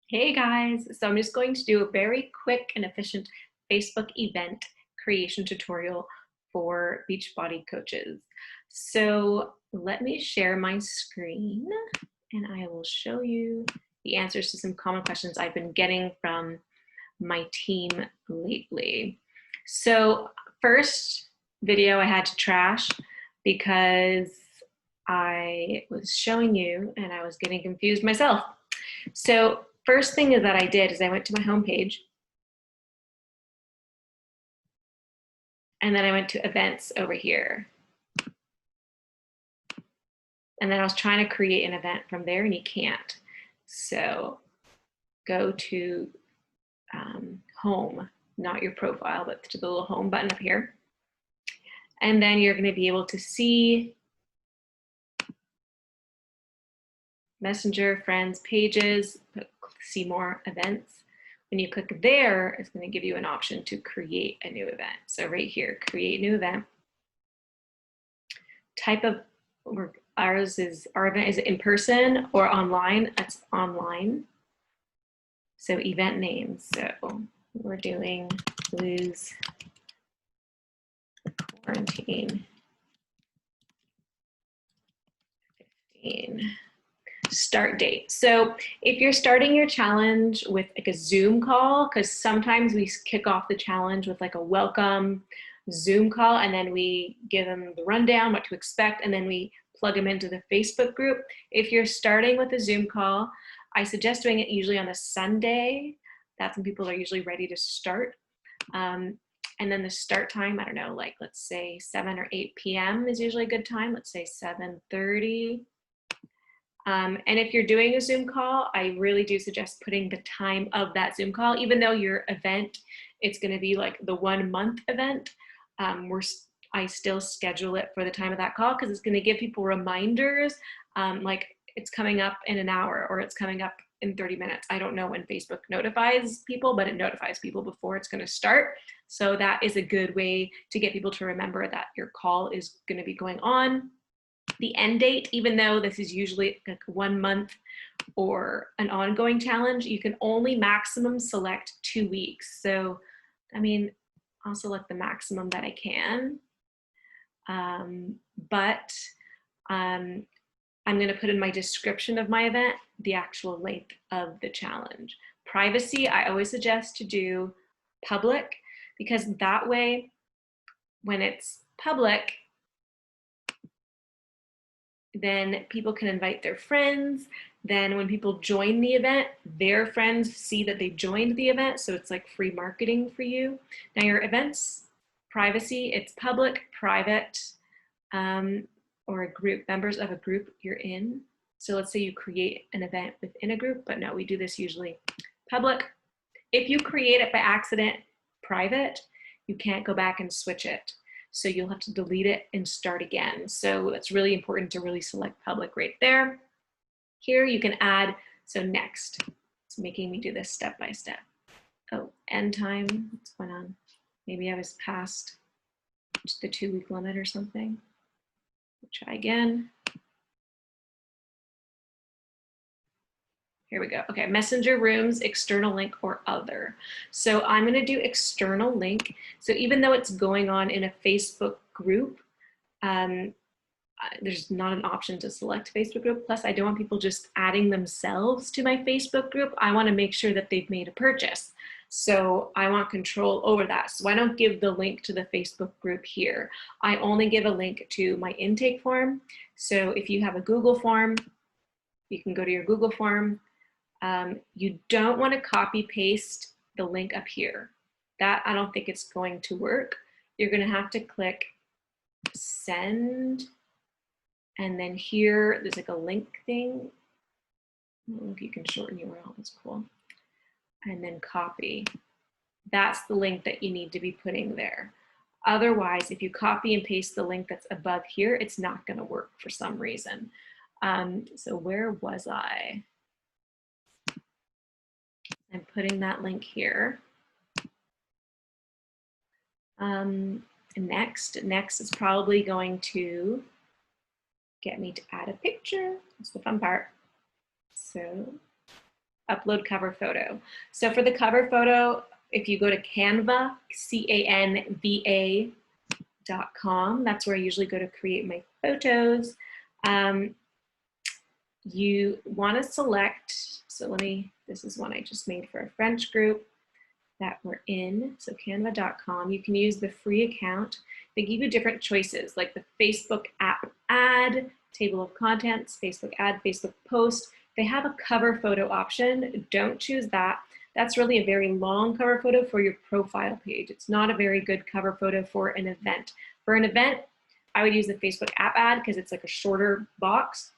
Hey guys, so I'm just going to do a very quick and efficient Facebook event creation tutorial for Beachbody coaches. So let me share my screen and I will show you the answers to some common questions I've been getting from my team lately. So first video I had to trash because I was showing you and I was getting confused myself. So first thing that I did is I went to my homepage and then I went to events over here. And then I was trying to create an event from there and you can't. So go to home, not your profile, but to the little home button up here. And then you're going to be able to see Messenger, friends, pages, see more events. When you click there, it's going to give you an option to create a new event. So right here, create new event. Type of, our event is in person or online. That's online. So event names. So we're doing lose quarantine 15. Start date. So if you're starting your challenge with like a Zoom call, because sometimes we kick off the challenge with like a welcome Zoom call and then we give them the rundown, what to expect, and then we plug them into the Facebook group. If you're starting with a Zoom call, I suggest doing it usually on a Sunday. That's when people are usually ready to start. And then the start time, I don't know, like let's say 7 or 8 p.m. is usually a good time. Let's say 7:30. And if you're doing a Zoom call, I really do suggest putting the time of that Zoom call, even though your event, it's going to be like the 1 month event. I still schedule it for the time of that call because it's going to give people reminders, like it's coming up in an hour or it's coming up in 30 minutes. I don't know when Facebook notifies people, but it notifies people before it's going to start. So that is a good way to get people to remember that your call is going to be going on. The end date, even though this is usually like 1 month or an ongoing challenge, you can only maximum select 2 weeks. So, I mean, I'll select the maximum that I can. But I'm going to put in my description of my event the actual length of the challenge. Privacy, I always suggest to do public because that way, when it's public, then people can invite their friends. Then when people join the event, their friends see that they joined the event. So it's like free marketing for you. Now your events, privacy, it's public, private, or a group, members of a group you're in. So let's say you create an event within a group, but no, we do this usually public. If you create it by accident, private, you can't go back and switch it. So you'll have to delete it and start again. So it's really important to really select public right there. Here you can add, so next, it's making me do this step by step. Oh, end time, what's going on? Maybe I was past the 2 week limit or something. We'll try again. Here we go. Okay, messenger rooms, external link or other. So I'm going to do external link. So even though it's going on in a Facebook group, there's not an option to select Facebook group. Plus, I don't want people just adding themselves to my Facebook group. I want to make sure that they've made a purchase. So I want control over that. So I don't give the link to the Facebook group here. I only give a link to my intake form. So if you have a Google form, you can go to your Google form. You don't want to copy paste the link up here. That I don't think it's going to work. You're going to have to click send. And then here, there's like a link thing. If you can shorten URL, that's cool. And then copy. That's the link that you need to be putting there. Otherwise, if you copy and paste the link that's above here, it's not going to work for some reason. So where was I? I'm putting that link here. Next is probably going to get me to add a picture. That's the fun part. So upload cover photo. So for the cover photo, if you go to Canva, CANVA.com, that's where I usually go to create my photos. You want to select, so this is one I just made for a French group that we're in, so canva.com. You can use the free account. They give you different choices, like the Facebook app ad, table of contents, Facebook ad, Facebook post. They have a cover photo option. Don't choose that. That's really a very long cover photo for your profile page. It's not a very good cover photo for an event. For an event, I would use the Facebook app ad because it's like a shorter box.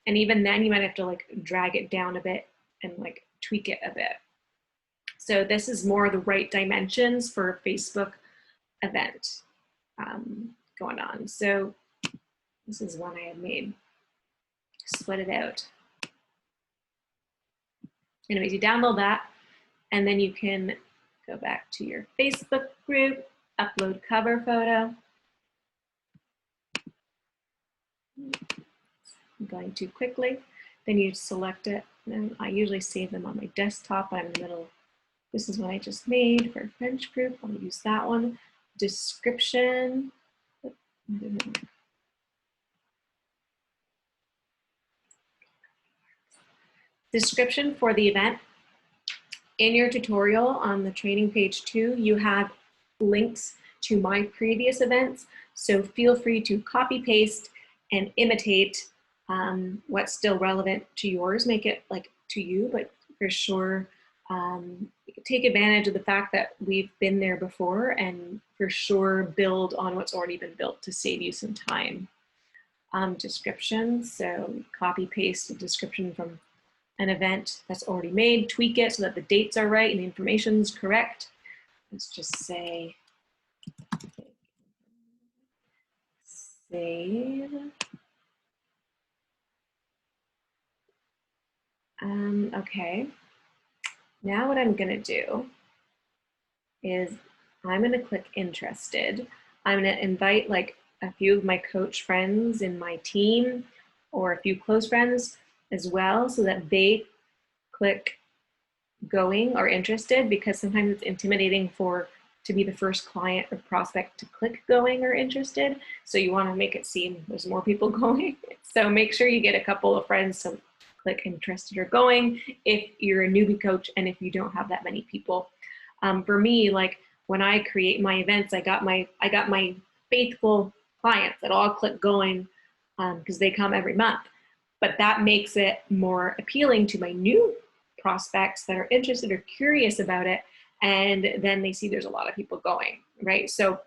And even then you might have to like drag it down a bit and like tweak it a bit. So this is more the right dimensions for a Facebook event going on. So this is one I had made, split it out. Anyways, you download that and then you can go back to your Facebook group, upload cover photo. I'm going too quickly. Then you select it. And I usually save them on my desktop. I'm in the middle. This is what I just made for a French group. I'll use that one. Description. Description for the event. In your tutorial on the training page 2, you have links to my previous events. So feel free to copy paste and imitate what's still relevant to yours. Make it like to you, but for sure take advantage of the fact that we've been there before and for sure build on what's already been built to save you some time. Description, so copy paste a description from an event that's already made, tweak it so that the dates are right and the information's correct. Let's just say save. Okay, now what I'm gonna do is I'm gonna click interested. I'm gonna invite like a few of my coach friends in my team or a few close friends as well so that they click going or interested, because sometimes it's intimidating to be the first client or prospect to click going or interested. So you want to make it seem there's more people going. So make sure you get a couple of friends to click interested or going if you're a newbie coach and if you don't have that many people. For me, like when I create my events, I got my faithful clients that all click going because they come every month. But that makes it more appealing to my new prospects that are interested or curious about it. And then they see there's a lot of people going, right? So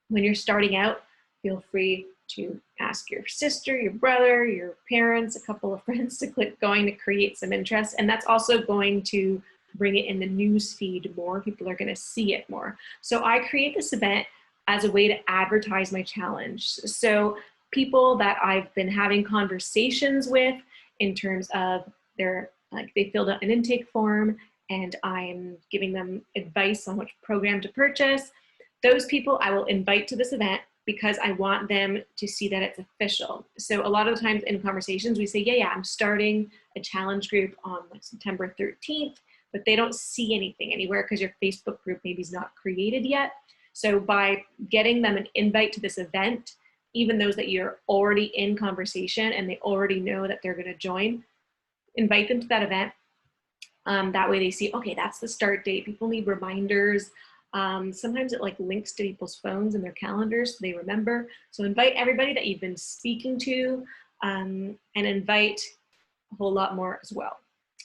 when you're starting out, feel free to ask your sister, your brother, your parents, a couple of friends to click going to create some interest. And that's also going to bring it in the news feed more. People are going to see it more. So I create this event as a way to advertise my challenge. So people that I've been having conversations with in terms of they filled out an intake form and I'm giving them advice on which program to purchase. Those people I will invite to this event because I want them to see that it's official. So a lot of the times in conversations we say, yeah, I'm starting a challenge group on like September 13th, but they don't see anything anywhere because your Facebook group maybe is not created yet. So by getting them an invite to this event, even those that you're already in conversation and they already know that they're going to join, invite them to that event. That way they see, okay, that's the start date. People need reminders. Sometimes it like links to people's phones and their calendars so they remember. So invite everybody that you've been speaking to and invite a whole lot more as well.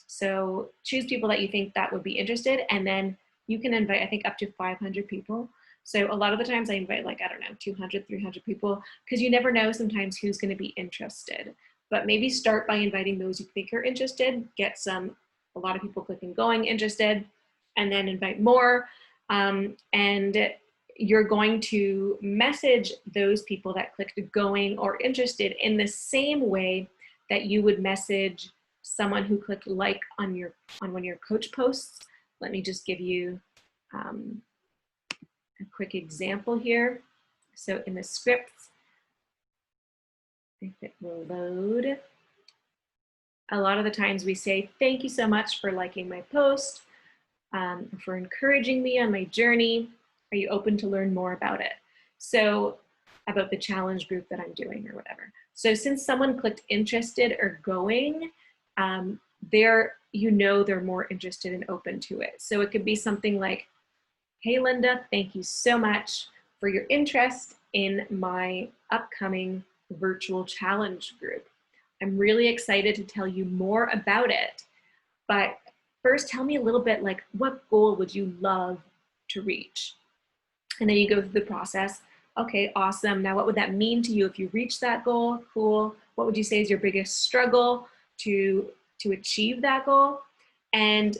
So choose people that you think that would be interested, and then you can invite, I think, up to 500 people. So a lot of the times I invite like, I don't know, 200, 300 people, because you never know sometimes who's going to be interested. But maybe start by inviting those you think are interested, get a lot of people clicking going interested, and then invite more. And you're going to message those people that clicked going or interested in the same way that you would message someone who clicked like on one of your coach posts. Let me just give you a quick example here. So in the scripts, if it will load, A lot of the times we say, thank you so much for liking my post, for encouraging me on my journey. Are you open to learn more about it? So about the challenge group that I'm doing or whatever. So since someone clicked interested or going, they're more interested and open to it. So it could be something like, hey Linda, thank you so much for your interest in my upcoming virtual challenge group. I'm really excited to tell you more about it, but first tell me a little bit like, what goal would you love to reach? And then you go through the process. Okay, awesome. Now what would that mean to you if you reach that goal? Cool. What would you say is your biggest struggle to achieve that goal? And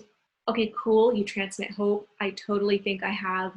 okay, cool, you transmit hope. I totally think I have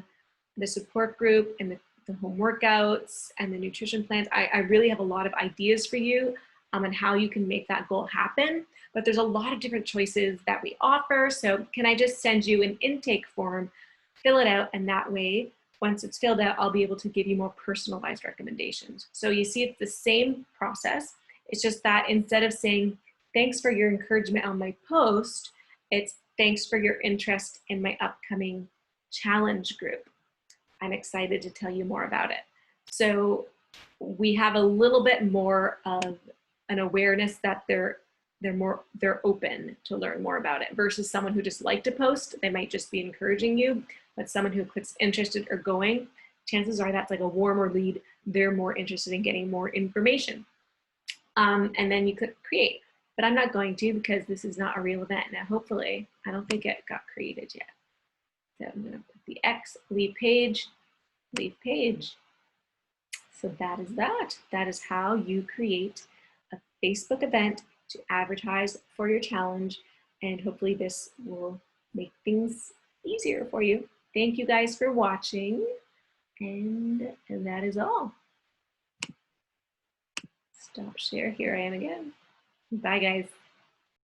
the support group and the home workouts and the nutrition plans. I really have a lot of ideas for you on how you can make that goal happen. But there's a lot of different choices that we offer. So can I just send you an intake form, fill it out, and that way, once it's filled out, I'll be able to give you more personalized recommendations. So you see it's the same process. It's just that instead of saying, thanks for your encouragement on my post, it's thanks for your interest in my upcoming challenge group. I'm excited to tell you more about it. So we have a little bit more of an awareness that they're open to learn more about it versus someone who just liked a post. They might just be encouraging you, but someone who clicks interested or going, chances are that's like a warmer lead. They're more interested in getting more information. And then you could create, but I'm not going to because this is not a real event. Now, hopefully, I don't think it got created yet. So I'm gonna put the X, leave page, leave page. So that is that. That is how you create a Facebook event to advertise for your challenge. And hopefully this will make things easier for you. Thank you guys for watching. And that is all. Stop share. Here I am again. Bye, guys.